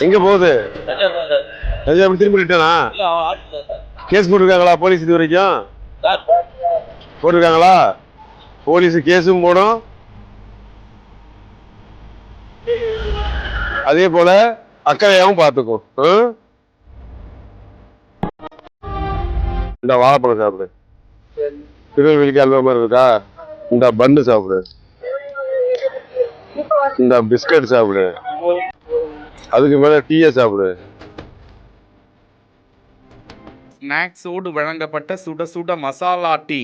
எங்க போகுது? தஞ்சாவூர் திரும்பி ரிட்டனா? கேஸ் போட்டிருக்காங்களா போலீஸ் இது வரைக்கும்? போட்டிருக்காங்களா? போலீஸ் கேஸும் போடும், அதே போல அக்கறையாவும் பார்த்துக்கும். இந்த வாழைப்பழம் சாப்பிடு. திருநெல்வேலிக்கு அல்வா மாதிரி இருக்கா? இந்த பன்னு சாப்பிடு, இந்த பிஸ்கட் சாப்பிடு, அதுக்கு மேல டீயை சாப்பிடு. ஸ்நாக்ஸோடு வழங்கப்பட்ட சுட சுட மசாலா டீ.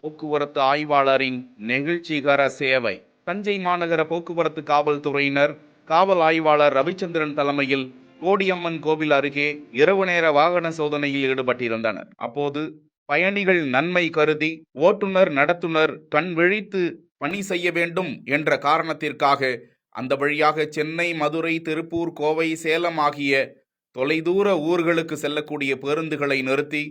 போக்குவரத்து ஆய்வாளரின் நெகிழ்ச்சிகர சேவை. தஞ்சை மாநகர போக்குவரத்து காவல்துறையினர் காவல் ஆய்வாளர் ரவிச்சந்திரன் தலைமையில் கோடியம்மன் கோவில் அருகே இரவு நேர வாகன சோதனையில் ஈடுபட்டிருந்தனர். அப்போது பயணிகள் நன்மை கருதி ஓட்டுநர் நடத்துனர் கண் விழித்து பணி செய்ய வேண்டும் என்ற காரணத்திற்காக அந்த வழியாக சென்னை, மதுரை, திருப்பூர், கோவை, சேலம் ஆகிய தொலைதூர ஊர்களுக்கு செல்லக்கூடிய பேருந்துகளை நிறுத்தி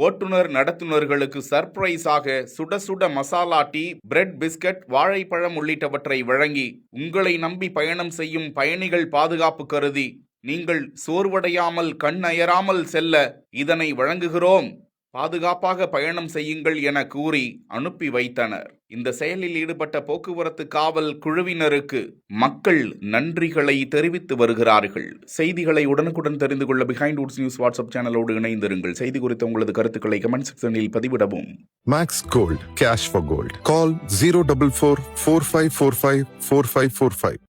ஓட்டுநர் நடத்துனர்களுக்கு சர்ப்ரைஸாக சுட சுட மசாலா டீ, பிரெட், பிஸ்கட், வாழைப்பழம் உள்ளிட்டவற்றை வழங்கி உங்களை நம்பி பயணம் செய்யும் பயணிகள் பாதுகாப்பு கருதி நீங்கள் சோர்வடையாமல் கண் அயராமல் செல்ல இதனை வழங்குகிறோம், பாதுகாப்பாக பயணம் செய்யுங்கள் என கூறி அனுப்பி வைத்தனர். இந்த செயலில் ஈடுபட்ட போக்குவரத்து காவல் குழுவினருக்கு மக்கள் நன்றிகளை தெரிவித்து வருகிறார்கள். செய்திகளை உடனுக்குடன் தெரிந்து கொள்ள பிஹைண்ட் வுட்ஸ் நியூஸ் வாட்ஸ்அப் சேனலோடு இணைந்திருங்கள். செய்தி குறித்த உங்களது கருத்துக்களை கமெண்ட் செக்ஷனில் பதிவிடவும். Max Gold, cash for gold. Call 044 4545 4545.